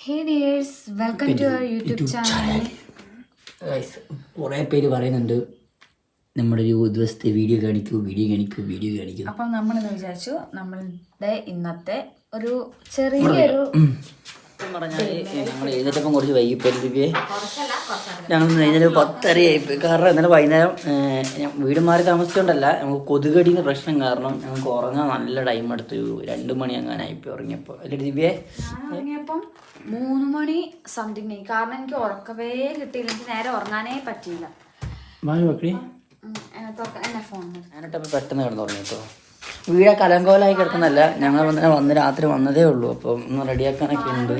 Hey dears, welcome to our YouTube channel. കുറേ പേര് പറയുന്നുണ്ട് നമ്മുടെ ഒരു ദിവസത്തെ വീഡിയോ കാണിക്കൂ. അപ്പം നമ്മളിന്ന് വിചാരിച്ചു നമ്മളുടെ ഇന്നത്തെ ഒരു ചെറിയൊരു പറഞ്ഞാൽ ഞങ്ങൾ എഴുന്നേറ്റപ്പം കുറച്ച് വൈകിപ്പോയി. ഞങ്ങൾ എഴുന്നേറ്റ് 10:30 കാരണം ഇന്നലെ വൈകുന്നേരം വീട് മാറി താമസിച്ചുകൊണ്ടല്ല, നമുക്ക് കൊതുകടിയുടെ പ്രശ്നം കാരണം ഞങ്ങൾക്ക് ഉറങ്ങാൻ നല്ല ടൈം എടുത്തു. 2 മണി അങ്ങനായിപ്പോയി ഉറങ്ങിയപ്പോൾ. അല്ലേ ദിവ്യേ? ഉറങ്ങിയപ്പം 3 മണി സംതിങ്. കാരണം എനിക്ക് ഉറക്കവേ കിട്ടിയില്ല, എനിക്ക് നേരെ ഉറങ്ങാനേ പറ്റിയില്ല. ഞാനിട്ടപ്പോൾ പെട്ടെന്ന് കിടന്ന് ഉറങ്ങിട്ടോ. വീടെ കലങ്കോലായി കിടക്കുന്നല്ല, ഞങ്ങൾ വന്ന് രാത്രി വന്നതേ ഉള്ളൂ. അപ്പം ഒന്ന് റെഡിയാക്കാനൊക്കെ ഉണ്ട്,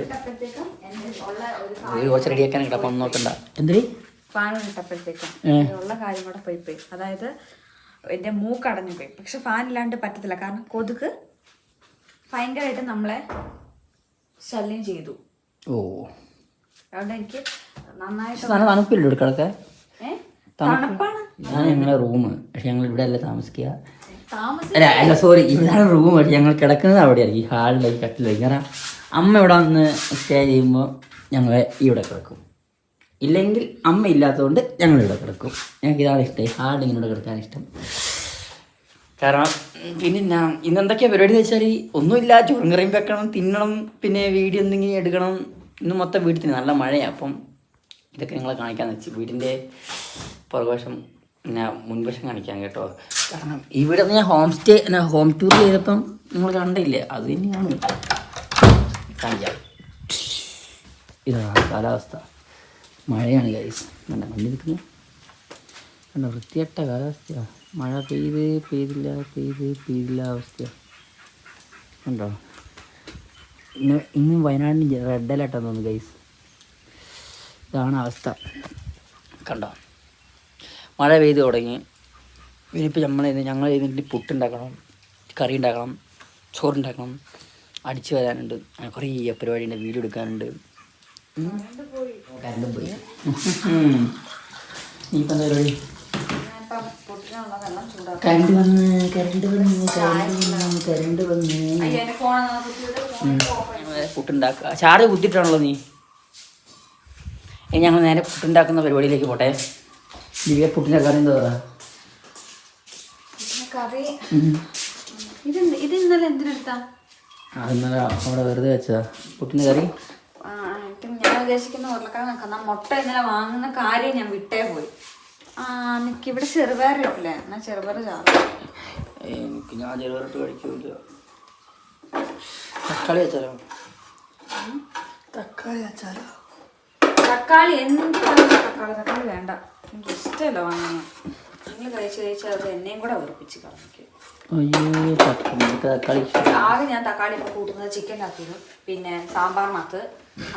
വീട് കുറച്ച് റെഡിയാക്കാനൊക്കെ. അപ്പം ഒന്നും നോക്കണ്ട. എന്തിന് ഫാൻ ഇട്ടപ്പോഴത്തേക്കും ഉള്ള കാര്യം കൂടെ പോയി. അതായത് എൻ്റെ മൂക്കടഞ്ഞു പോയി. പക്ഷെ ഫാൻ ഇല്ലാണ്ട് പറ്റത്തില്ല, കാരണം കൊതുക് ഭയങ്കരമായിട്ട് നമ്മളെ ശല്യം ചെയ്തു. അതുകൊണ്ട് എനിക്ക് നന്നായിട്ട് തണുപ്പില്ല കിടക്കെ. തണുപ്പാണ്. ഞാൻ ഞങ്ങളുടെ റൂം, പക്ഷെ ഞങ്ങൾ ഇവിടെ അല്ല താമസിക്കുക. അല്ല സോറി, ഇതാണ് റൂം. പക്ഷെ ഞങ്ങൾ കിടക്കുന്നത് അവിടെയായിരിക്കും, ഈ ഹാളിലേക്ക് കട്ടിലേക്ക്. കാരണം അമ്മ ഇവിടെ വന്ന് സ്റ്റേ ചെയ്യുമ്പോൾ ഞങ്ങൾ ഇവിടെ കിടക്കും. ഇല്ലെങ്കിൽ അമ്മ ഇല്ലാത്തതുകൊണ്ട് ഞങ്ങൾ ഇവിടെ കിടക്കും. ഞങ്ങൾക്ക് ഇതാണ് ഇഷ്ടം, ഹാളിൽ ഇങ്ങനെ കിടക്കാൻ ഇഷ്ടം. കാരണം പിന്നെ ഞാൻ ഇന്ന് എന്തൊക്കെയാണ് പരിപാടി എന്ന് വെച്ചാൽ ഒന്നുമില്ല, ചോറും കറിയും വെക്കണം, തിന്നണം, പിന്നെ വീഡിയോ എന്തെങ്കിലും എടുക്കണം. ഇന്ന് മൊത്തം വീട്ടിൽ തന്നെ നല്ല മഴയാണ്. അപ്പം ഇതൊക്കെ നിങ്ങളെ കാണിക്കാമെന്ന് വെച്ച് വീടിൻ്റെ പുറകുവശം പിന്നെ മുൻവശം കാണിക്കാം കേട്ടോ. കാരണം ഇവിടെ ഞാൻ ഹോം ടൂർ ചെയ്തപ്പം നിങ്ങൾ കണ്ടില്ലേ, അത് തന്നെയാണ് കാണിക്കാം. ഇതാണ് കാലാവസ്ഥ, മഴയാണ് ഗൈസ്. കണ്ട വണ്ടി നിൽക്കുന്നത് കണ്ട, വൃത്തികെട്ട കാലാവസ്ഥയാണ്. മഴ പെയ്തില്ല അവസ്ഥയാണ് കണ്ടോ. ഇന്ന് വയനാടിന് റെഡ് അലേർട്ടാന്ന് തോന്നുന്നു ഗൈസ്. ഇതാണ് അവസ്ഥ കണ്ടോ. മഴ പെയ്ത് തുടങ്ങി. ഇനിയിപ്പോൾ ഞങ്ങൾ ഇതിൻ്റെ പുട്ടുണ്ടാക്കണം, കറി ഉണ്ടാക്കണം, ചോറുണ്ടാക്കണം, അടിച്ചു വരാനുണ്ട്, കുറേ പരിപാടിയുണ്ട്, വീഡിയോ എടുക്കാനുണ്ട്. കരണ്ടും പോയി. ഇനിയിപ്പോൾ എന്താ പരിപാടി? കരണ്ട് വന്ന് പുട്ടുണ്ടാക്കുക. ചാർജ് കുത്തിയിട്ടാണല്ലോ നീ. ഞങ്ങൾ നേരെ പുട്ടുണ്ടാക്കുന്ന പരിപാടിയിലേക്ക് പോട്ടെ. ദിവ്യ പുട്ടിൻ്റെ കറി എന്താ പറയുക? ഇത് ഇന്നലെ എന്തിനെടുത്താ? ഇന്നലെ അവിടെ വെറുതെ വെച്ചതാ പുട്ടിൻ്റെ കറി. ഞാൻ ഉദ്ദേശിക്കുന്ന ഉരുളക്കിഴങ്ങ് മുട്ട ഇന്നലെ വാങ്ങുന്ന കാര്യം ഞാൻ വിട്ടേ പോയി. എനിക്ക് ഇവിടെ ചെറുപയർ കിട്ടില്ലേ, എന്നാൽ ചെറുപയർ ചാറ്. എനിക്ക് ഞാൻ ചെറുപയറിട്ട് കഴിക്കില്ല. തക്കാളി അച്ചാറോ? തക്കാളി എന്ത് തക്കാളി വേണ്ട, എനിക്ക് ഇഷ്ടമല്ല വാങ്ങാൻ. നിങ്ങൾ കഴിച്ചാൽ അത് എന്നെയും കൂടെ ഉറപ്പിച്ച് കളഞ്ഞു. ആകെ ഞാൻ തക്കാളി ഇപ്പോൾ കൂട്ടുന്നത് ചിക്കനകത്ത്, പിന്നെ സാമ്പാറിനകത്ത്,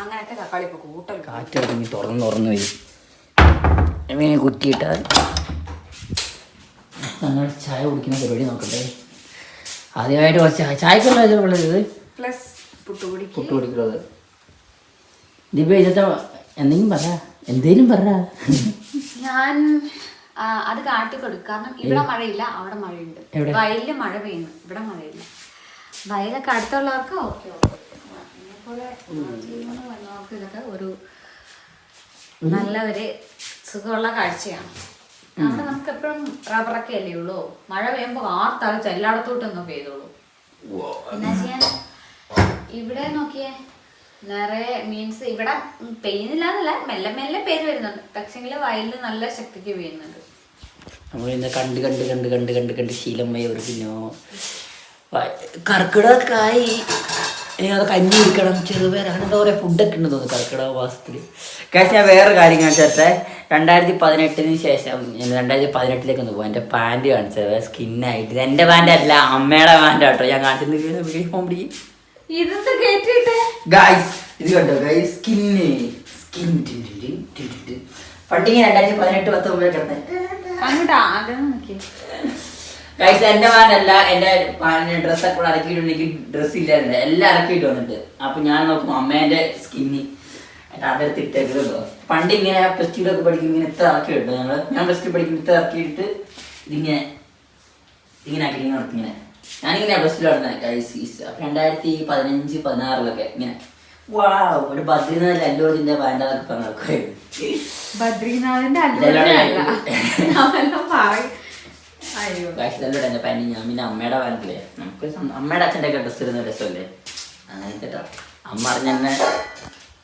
അങ്ങനെയൊക്കെ തക്കാളി ഇപ്പോൾ കൂട്ടൽ. കാറ്റിറങ്ങി തുറന്നു പോയി മീനെ കുത്തിയിട്ടാൽ. ഞങ്ങൾ ചായ കുടിക്കുന്ന പരിപാടി നോക്കട്ടെ. ആദ്യമായിട്ട് കുറച്ച് ചായക്കുള്ള ഇത് പ്ലസ് പുട്ട് കുടിക്കുന്നത്. ദിവ്യ ഇന്നത്തെ എന്തേലും പറ. ഞാൻ അത് കാട്ടിക്കൊടുക്കും, കാരണം ഇവിടെ മഴയില്ല, അവിടെ മഴയുണ്ട്. വയലില് മഴ പെയ്യുന്നു, ഇവിടെ മഴയില്ല. വയലൊക്കെ അടുത്തുള്ളവർക്ക് ഓക്കെ. അതേപോലെ ഇതൊക്കെ ഒരു നല്ല ഒരു സുഖമുള്ള കാഴ്ചയാണ്. അവിടെ നമുക്ക് എപ്പോഴും റബ്ബറൊക്കെ അല്ലേ ഉള്ളൂ. മഴ പെയ്യുമ്പോൾ ആർത്തളിച്ച് എല്ലായിടത്തോട്ടൊന്നും പെയ്തോളൂ. എന്നാ ചെയ്യാൻ? ഇവിടെ നോക്കിയേ, നിറയെ മീൻസ് ഇവിടെ പെയ്യുന്നില്ല എന്നല്ല, മെല്ലെ മെല്ലെ പെയ്ത് വരുന്നുണ്ട്. പക്ഷെങ്കിൽ വയലിൽ നല്ല ശക്തിക്ക് പെയ്യുന്നുണ്ട്. നമ്മളിന്ന് കണ്ട് ശീലമായി ഒരു പിന്നോ കർക്കിടകക്കായി അത് കഞ്ഞി കുടിക്കണം, ചെറുപേർ, അങ്ങനെ എന്താ പറയുക, ഫുഡൊക്കെ ഉണ്ട് തോന്നുന്നു കർക്കിടക മാസത്തിൽ. കാശ് ഞാൻ വേറെ കാര്യം കാണിച്ചാൽ 2018 ശേഷം 2018 ഒന്ന് പോകും. എൻ്റെ പാൻറ് കാണിച്ചത് സ്കിന്നായിട്ട്. എൻ്റെ പാൻറ് അല്ല, അമ്മയുടെ പാൻറ് കേട്ടോ ഞാൻ കാണിച്ചത്. കോമഡി ഗൈസ്, ഇത് കണ്ടോ ഗൈസ്, സ്കിൻ പട്ടിങ്ങ 2018-19 കിടന്നേ ഗൈസ്. എൻ്റെ പാൻറ്റല്ല, എൻ്റെ പാൻറ്റിന് ഡ്രസ്സൊക്കെ കൂടെ ഇറക്കിയിട്ടുണ്ടെങ്കിൽ ഡ്രസ്സ് ഇല്ലായിരുന്നു, എല്ലാം ഇറക്കിയിട്ട് വന്നിട്ട്. അപ്പം ഞാൻ നോക്കുമ്പോൾ അമ്മേൻ്റെ സ്കിന്നി അതിർത്ത് ഇട്ടേക്കോ. പണ്ട് ഇങ്ങനെ പ്ലസ് ടുവിലൊക്കെ പഠിക്കും, ഇങ്ങനെ ഇത്ര ഇറക്കി ഇട്ടു ഞാൻ പ്ലസ് ടു പഠിക്കുമ്പോൾ ഇത്ര ഇറക്കിയിട്ട് ഇതിങ്ങനെ ആക്കി ഇങ്ങനെ ഞാനിങ്ങനെ പ്ലസ് ടു നടന്നത് ഗൈസ്. അപ്പം 2015-16 ഇങ്ങനെ ഒരു ബദ്രീനാഥ് അല്ലുവിന്റെ പാൻറ്റൊക്കെ പറഞ്ഞു. ബദ്രീനാഥിന്റെ എന്റെ പാൻറ് ഞാൻ പിന്നെ അമ്മയുടെ പാൻറ്റില്ലേ, നമുക്ക് അമ്മയുടെ അച്ഛൻ്റെ ഒക്കെ ഡ്രസ്സ് ഇടുന്ന രസമല്ലേ, അങ്ങനെ കേട്ടോ. അമ്മ അറിഞ്ഞെന്നെ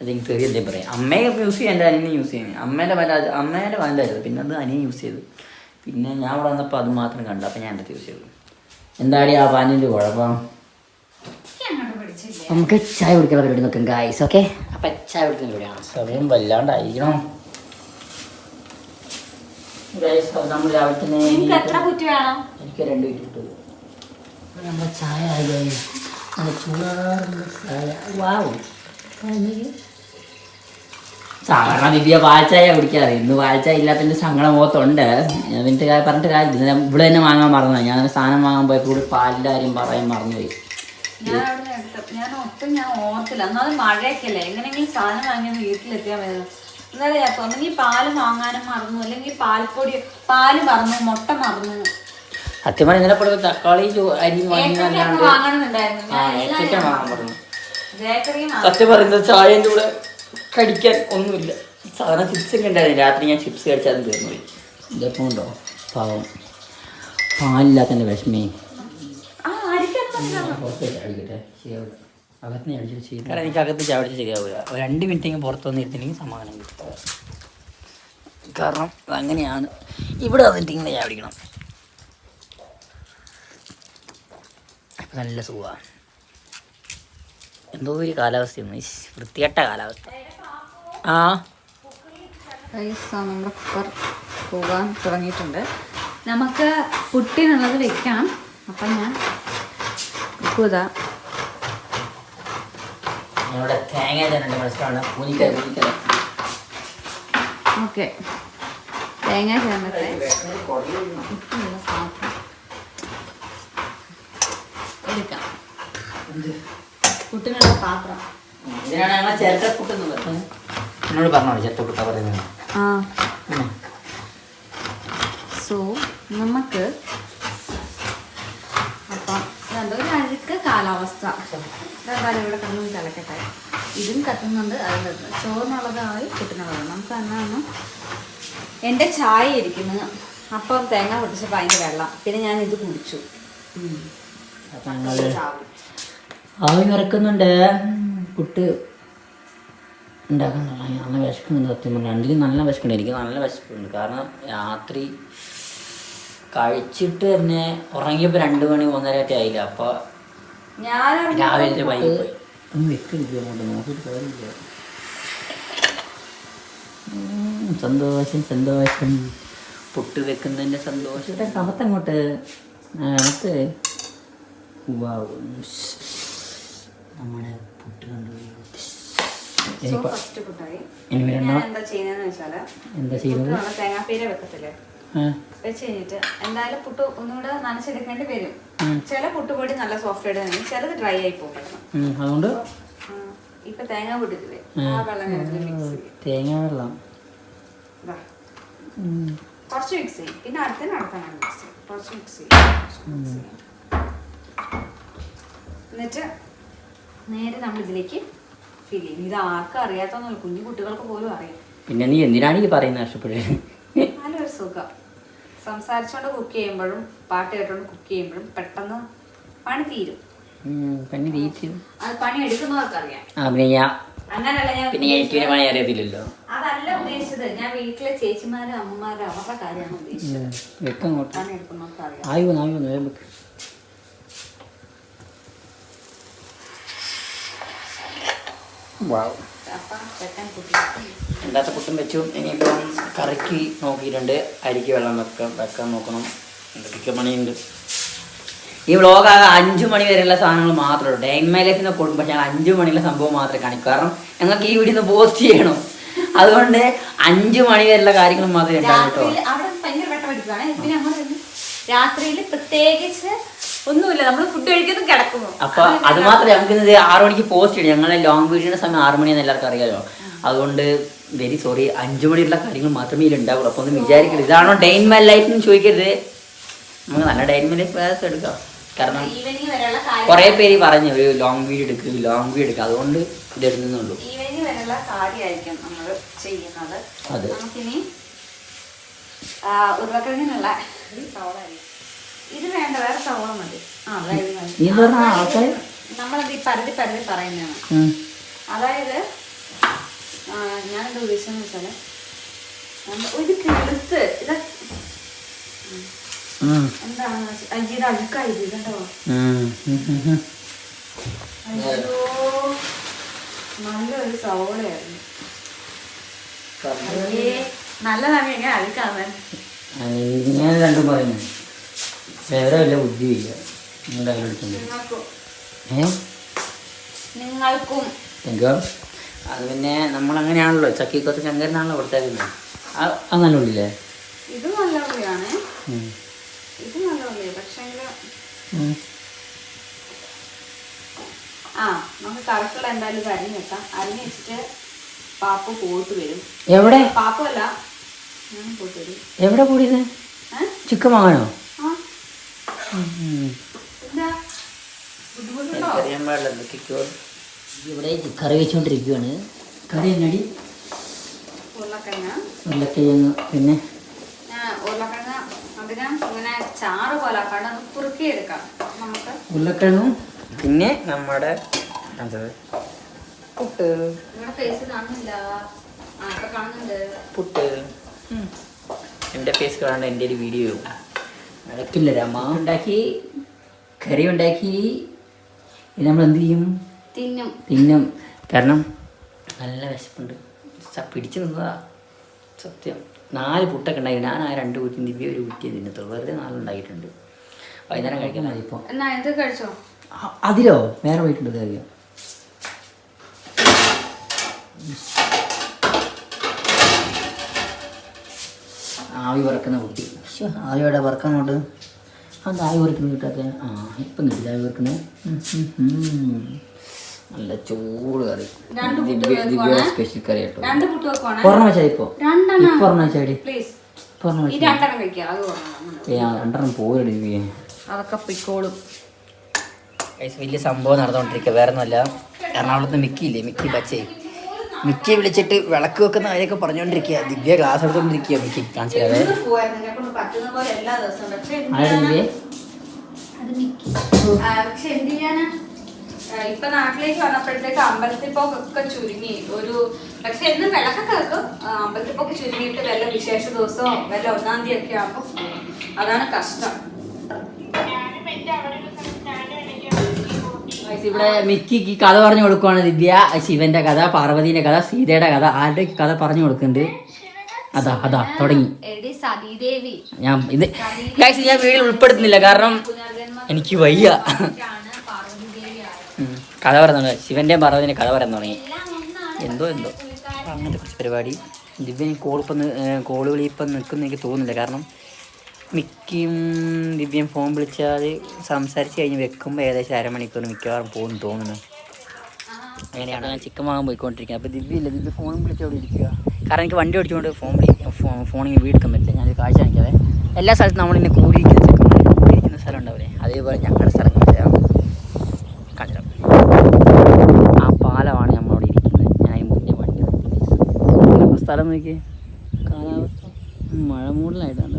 അതിന് ചെറിയ പറയാം. അമ്മയെ യൂസ് ചെയ്യാൻ എൻ്റെ അനിയനെ യൂസ് ചെയ്യുന്നത്. അമ്മേൻ്റെ പാൻറ്റായിരുന്നു, പിന്നെ അത് അനിയൻ യൂസ് ചെയ്തു. പിന്നെ ഞാൻ ഇവിടെ വന്നപ്പോൾ അത് മാത്രം കണ്ടു, അപ്പം ഞാൻ എൻ്റെ യൂസ് ചെയ്തു. എന്താടി ആ പാൻറ്റിൻ്റെ കുഴപ്പം? നമുക്ക് ചായ കുടിക്കാൻ പരിപാടി നോക്കാം ഗായ്സ്. ഓക്കെ, അപ്പം ചായ കുടിക്കുന്ന പരിപാടിയാണ്. സമയം വല്ലാണ്ടായിരിക്കണം ഗായ്സ്. നമ്മൾ രാവിലെ തന്നെ എനിക്ക് 2 കുറ്റി കിട്ടും. നമ്മുടെ ചായ ആയി ചൂടാറുള്ള ചായ. വാവ്, സാധാരണ ദിവ്യ പാൽച്ചായ കുടിക്കാറ്. ഇന്ന് പാൽച്ചായ ഇല്ലാത്തതിൻ്റെ സങ്കടം മുഖത്തുണ്ട്. ഞാൻ എന്നിട്ട് പറഞ്ഞിട്ട് കാര്യമില്ല. ഇവിടെ തന്നെ വാങ്ങാൻ മറന്നു. ഞാൻ സാധനം വാങ്ങാൻ പോയപ്പോൾ ഇവിടെ പാലിൻ്റെ കാര്യം പറയാൻ മറന്നുപോയി. ഞാൻ ഓർത്തില്ല. എന്നാലും മഴയൊക്കെ അല്ലേ, എങ്ങനെയെങ്കിലും സാധനം വാങ്ങിയാൽ വീട്ടിലെത്തിയാൽ മതി. എന്നാലും ഞാൻ ഒന്നെങ്കിൽ പാല് വാങ്ങാനും മറന്നു, അല്ലെങ്കിൽ പാല് മറന്നു, മുട്ട മറന്നു. സത്യം പറഞ്ഞ ഇന്നലെ പൊടുത്ത് തക്കാളി അരി വാങ്ങണമെന്നുണ്ടായിരുന്നു. സത്യം പറയുന്നത് ചായൻ്റെ കൂടെ കടിക്കാൻ ഒന്നുമില്ല. സാധാരണ ചിപ്സ് ഒക്കെ ഉണ്ടായിരുന്നു. രാത്രി ഞാൻ ചിപ്സ് കഴിച്ചാൽ തീർന്നു പോയി. ഇതൊക്കെ ഉണ്ടോ പാവം, പാലില്ലാത്തതിൻ്റെ വിഷമേ. അകത്ത് ഞാൻ അടിച്ചിട്ട് ചെയ്യും. കാരണം എനിക്ക് അകത്ത് ചാടിച്ച് ശരിയാവില്ല. 2 മിനിറ്റെങ്കിലും പുറത്ത് വന്നിരുന്നെങ്കിൽ സമാധാനം കിട്ടുക. കാരണം അങ്ങനെയാണ്. ഇവിടെ വന്നിട്ട് ഇങ്ങനെ ചാടിക്കണം. അപ്പം നല്ല സുഖമാണ്. എന്തോ ഒരു കാലാവസ്ഥയാണ്, വൃത്തികെട്ട കാലാവസ്ഥ. നമ്മുടെ കുക്കർ പോകാൻ തുടങ്ങിയിട്ടുണ്ട്. നമുക്ക് പുട്ടിനുള്ളത് വെക്കണം. അപ്പം ഞാൻ ഉപ്പുതാ ഇവിടെ തേങ്ങ തന്നെ മനസ്സിലാണ്. ഓക്കെ, തേങ്ങ ചേർന്നിട്ട് എടുക്കാം. പുട്ടിനുള്ള പാത്രം ഇതിനാണ് ഞങ്ങൾ ചിരട്ടപ്പുട്ടെന്ന് പറയുന്നത്. എന്നോട് പറഞ്ഞോളൂ ചിരട്ടപ്പുട്ട പറയുന്നത്. സോ നമുക്ക് അപ്പം ഒരു അഴുക്ക് കാലാവസ്ഥ എന്തായാലും ഇവിടെ കണ്ണൂർ തിളക്കട്ടെ. ഇതും കത്തുന്നുണ്ട്, അത് ചോറിനുള്ളതായി പുട്ടിനുള്ളത്. നമുക്ക് എന്നാണ് എൻ്റെ ചായ ഇരിക്കുന്നത്. അപ്പം തേങ്ങ പൊട്ടിച്ചപ്പോൾ അതിൻ്റെ വെള്ളം, പിന്നെ ഞാൻ ഇത് കുടിച്ചു. ആവി നിറക്കുന്നുണ്ട്. പുട്ട് ഉണ്ടാക്കാൻ നല്ല വിശക്കുന്നുണ്ട്. സത്യം പറഞ്ഞാൽ രണ്ടിലും നല്ല വിശക്കുന്നുണ്ട്. എനിക്ക് നല്ല വിശക്കുന്നുണ്ട്. കാരണം രാത്രി കഴിച്ചിട്ട് തന്നെ ഉറങ്ങിയപ്പോൾ 2 മണി 1:30 ആയില്ല. അപ്പോൾ രാവിലെ വൈകി പോയി. ഒന്ന് വെക്കില്ല, നോക്കിയിട്ട് കാര്യമില്ല. സന്തോഷം പുട്ട് വെക്കുന്നതിൻ്റെ സന്തോഷത്തെ കമത്തങ്ങോട്ട് നമുക്ക് നമ്മുടെ പുട്ട് കണ്ടു. എന്താ ചെയ്യുന്നത്? തേങ്ങാപ്പീര വെക്കത്തില്ലേ, വെച്ച് കഴിഞ്ഞിട്ട് എന്തായാലും പുട്ട് ഒന്നുകൂടെ നനച്ചെടുക്കേണ്ടി വരും. ചില പുട്ടുപൊടി നല്ല സോഫ്റ്റ് ആയിട്ട് തന്നെ, ചിലത് ഡ്രൈ ആയി പോകും. അതുകൊണ്ട് ഇപ്പൊ തേങ്ങ പൊട്ടിട്ടില്ലേ, ആ വെള്ളം തേങ്ങ വെള്ളം കുറച്ച് മിക്സ് ചെയ്യും. പിന്നെ അടുത്താണ് മിക്സ് ചെയ്യും. കുറച്ച് മിക്സ് ചെയ്യും. എന്നിട്ട് നേരെ നമ്മൾ ഇതിലേക്ക് ഫിൽ ചെയ്യും. ഇത് ആർക്കും അറിയാത്തൊന്നുമില്ല, കുഞ്ഞു കുട്ടികൾക്ക് പോലും അറിയാം. പിന്നെ നീ എന്തിനാണ് ഈ പറയുന്നത്? നഷ്ടപ്പെട്ടു നല്ലൊരു സുഖം. സംസാരിച്ചോണ്ട് കുക്ക് ചെയ്യുമ്പോഴും പാട്ട് കേട്ടോണ്ട് കുക്ക് ചെയ്യുമ്പോഴും പെട്ടെന്ന് പണി തീരും. അത് പണി എടുക്കുന്നവർക്കറിയാം. അങ്ങനല്ല ഞാൻ പണി അറിയത്തില്ലല്ലോ. അതല്ല ഉദ്ദേശിച്ചത്. ഞാൻ വീട്ടിലെ ചേച്ചിമാരും അമ്മമാരും അവരുടെ കാര്യമാണ് ഉദ്ദേശിച്ചത്. പണി എടുക്കുന്നവർക്ക് അറിയാം. രണ്ടാമത്തെ പുട്ടും വെച്ചു. ഇനിയിപ്പം കറിക്ക് നോക്കിയിട്ടുണ്ട്. അരിക്ക് വെള്ളം വെക്കാൻ നോക്കണം. എന്തൊക്കെ പണിയുണ്ട്. ഈ വ്ളോഗ് ആകെ 5 മണി വരെയുള്ള സാധനങ്ങൾ മാത്രമേ ഉള്ളൂ. ഡേ ഇൻ മൈ ലൈഫിൽ നിന്ന് കൊടുക്കും. പക്ഷേ 5 മണിയുള്ള സംഭവം മാത്രമേ കാണിക്കൂ. കാരണം ഞങ്ങൾക്ക് ഈ വീഡിയോ ഒന്ന് പോസ്റ്റ് ചെയ്യണം. അതുകൊണ്ട് 5 മണി വരെയുള്ള കാര്യങ്ങൾ മാത്രമേ ഉണ്ടാവും കേട്ടോ. രാത്രിയിൽ പ്രത്യേകിച്ച് ഒന്നുമില്ല, നമ്മൾ ഫുഡ് കഴിക്കുന്നു, കിടക്കുന്നു. അപ്പൊ അത് മാത്രമേ നമുക്ക് 6 മണിക്ക് പോസ്റ്റ് ചെയ്യണം. ഞങ്ങളെ ലോങ് വീഡിയോയുടെ സമയം 6 മണിയെന്ന് എല്ലാവർക്കും അറിയാലോ. അതുകൊണ്ട് വെരി സോറി, 5 മണിയുള്ള കാര്യങ്ങൾ മാത്രമേ ഇതിൽ ഉണ്ടാവുള്ളൂ. അപ്പൊ ഒന്ന് വിചാരിക്കരുത് ഇതാണോ ഡേ ഇൻ മൈ ലൈഫ് എന്ന് ചോദിക്കരുത്. നമുക്ക് നല്ല ഡേ ഇൻ മൈ ലൈഫ് എടുക്കാം. കാരണം കുറെ പേര് പറഞ്ഞു ഒരു ലോങ് വീഡിയോ എടുക്കുക. അതുകൊണ്ട് ഇടുന്നുള്ളൂ. ഈവനിങ് വരെയുള്ള കാര്യമായിരിക്കും നമ്മൾ ചെയ്യുന്നത്. അതെ. നമുക്കിനി ഉരുളക്കിഴങ്ങിനുള്ള ഇത് വേണ്ട, വേറെ സവോള മതി. നമ്മളത് ഈ പരതി പറയുന്നതാണ്. അതായത് ഞാനെന്താ ഉദ്ദേശിച്ചെന്ന് വെച്ചാല് ഒരു കെടുത്ത് ഇത് എന്താണെന്ന് വെച്ചാൽ അയ്യത് അഴുക്കായി കണ്ടോ. അയ്യോ നല്ലൊരു സവോളയായിരുന്നു. നല്ലതാണ് എങ്ങനെ അഴുക്കാവൻ. ഞാൻ രണ്ടും പറയുന്നു വേറെ വല്ല ബുദ്ധിയില്ല. നിങ്ങൾക്കും അത് പിന്നെ നമ്മളങ്ങനെയാണല്ലോ, ചക്കിക്കൊത്ത് ശങ്കരനാണല്ലോ കൊടുത്തേക്കുന്നത്. അത് നല്ല ഉള്ളില്ലേ? ഇത് നല്ല ഉള്ളിയാണ്, ഇത് നല്ല ഉള്ളിയാണ്. പക്ഷേ നമുക്ക് കറക്റ്റുള്ള എന്തായാലും ഇത് അരിഞ്ഞ് വെക്കാം. അരിഞ്ഞ് വെച്ചിട്ട് പാപ്പു പോയിട്ട് വരും. എവിടെ? പാപ്പല്ല, ഞാൻ പോയിട്ട് വരും. എവിടെ പോയത്? ചിക്കൻ വാങ്ങാനോ? ഇവിടെ കറി വെച്ചുകൊണ്ടിരിക്കുകയാണ്. കറി എന്നടി? ഉരുളക്കിഴങ്ങ്. പിന്നെ ഉരുളക്കിഴങ്ങ് അധികം ഇങ്ങനെ ചാറ് പോലെ കുറുക്കിയെടുക്കാം നമുക്ക്. ഉരുളക്കിഴങ്ങും പിന്നെ നമ്മുടെ പുട്ട്. ഫേസ് കാണുന്നില്ല, കാണുന്നുണ്ട് പുട്ട്. എൻ്റെ ഫേസ് കാണാണ്ട് എൻ്റെ ഒരു വീഡിയോ നടക്കില്ല. രമ ഉണ്ടാക്കി, കറി ഉണ്ടാക്കി, നമ്മൾ എന്ത് ചെയ്യും? തിന്നും. കാരണം നല്ല വിശപ്പുണ്ട്, പിടിച്ചു നിന്നതാ സത്യം. 4 പുട്ടൊക്കെ ഉണ്ടായി. ഞാൻ ആ 2 കുറ്റി ദിവ്യ ഒരു കുറ്റിയെ തിന്നത്തുള്ളൂ. വെറുതെ 4 ഉണ്ടായിട്ടുണ്ട്. വൈകുന്നേരം കഴിക്കാൻ മതി. ഇപ്പോൾ കഴിച്ചോ? അതിലോ വേറെ പോയിട്ടുണ്ട് കഴിക്കാം. ആവി പറക്കുന്ന കുട്ടി. ആവിയോടെ പറക്കാനോട്ട് അത് ആവി പറിക്കുന്നത് കിട്ടാത്ത. ഇപ്പം കിട്ടില്ല ആവി പറിക്കുന്നത്. നല്ല ചൂട് കറി, ദിവ്യ സ്പെഷ്യൽ കറി കേട്ടോ. ഒരെണ്ണം വെച്ചാൽ ഇപ്പോൾ ഒരെണ്ണം വെച്ചാൽ 2 പോയി ദിവ്യ. അതൊക്കെ പിക്കോളും. വലിയ സംഭവം നടന്നുകൊണ്ടിരിക്കുക. വേറെ ഒന്നുമല്ല, എറണാകുളത്ത് മിക്കിയില്ലേ, മിക്കി ബച്ചേ, മിക്കിയെ വിളിച്ചിട്ട് വിളക്ക് വെക്കുന്ന കാര്യമൊക്കെ പറഞ്ഞുകൊണ്ടിരിക്കുക. ദിവ്യ ക്ലാസ് എടുത്തോണ്ടിരിക്കുക. മിക്കി കാണിച്ചാലേ ഇപ്പൊ നാട്ടിലേക്ക് വന്നപ്പോഴത്തേക്ക് അമ്പലത്തിൽ പോക്കൊക്കെ ചുരുങ്ങി. പക്ഷെ എന്നും വിളക്കൊക്കെ വെക്കും. അമ്പലത്തിൽ പോക്ക് ചുരുങ്ങിയിട്ട് വല്ല വിശേഷ ദിവസമോ വല്ല 1-ാം തീയതി ഒക്കെ ആകുമ്പോൾ അതാണ് കഷ്ടം. ഇവിടെ മിക്കിക്ക് കഥ പറഞ്ഞു കൊടുക്കുവാണ് ദിവ്യ. ശിവന്റെ കഥ, പാർവതീന്റെ കഥ, സീതയുടെ കഥ, ആരുടെ കഥ പറഞ്ഞു കൊടുക്കുന്നുണ്ട്. അതാ തുടങ്ങി. ഞാൻ വീഡിയോ ഉൾപ്പെടുത്തുന്നില്ല കാരണം എനിക്ക് വയ്യ. കഥ പറയുന്നുണ്ട്, ശിവന്റെയും പാർവതീന്റെ കഥ പറയാൻ തുടങ്ങി. എന്തോ അങ്ങനത്തെ കുറച്ച് പരിപാടി. ദിവ്യ കോള് വിളി ഇപ്പം നിൽക്കുന്ന എനിക്ക് തോന്നുന്നില്ല. കാരണം മിക്കിയും ദിവ്യയും ഫോൺ വിളിച്ചാൽ സംസാരിച്ച് കഴിഞ്ഞ് വെക്കുമ്പോൾ ഏകദേശം 1/2 മണിക്കൂർ മിക്കവാറും പോകുന്നു തോന്നുന്നു. അങ്ങനെയാണ് ഞാൻ ചിക്കൻ വാങ്ങാൻ പോയിക്കൊണ്ടിരിക്കുന്നത്. അപ്പോൾ ദിവ്യ ഫോണും വിളിച്ച് അവിടെ ഇരിക്കുക. കാരണം എനിക്ക് വണ്ടി ഓടിച്ചുകൊണ്ട് ഫോണിങ്ങനെ വീടെടുക്കാൻ പറ്റില്ല. ഞാനൊരു കാഴ്ച കാണിക്കാതെ. എല്ലാ സ്ഥലത്തും നമ്മളിങ്ങനെ കൂടിയിരിക്കുന്ന ചെക്കന്മാർ കൂടിയിരിക്കുന്ന സ്ഥലം ഉണ്ടാവില്ലേ, അതേപോലെ ഞങ്ങളുടെ സ്ഥലം കാണിച്ചാൽ ആ പാലമാണ് നമ്മളവിടെ ഇരിക്കുന്നത്. ഞാൻ ഈ മുന്നേ വണ്ടി നിർത്തി. സ്ഥലം നോക്കി, കാലാവസ്ഥ മഴ മൂടലായിട്ടാണ്.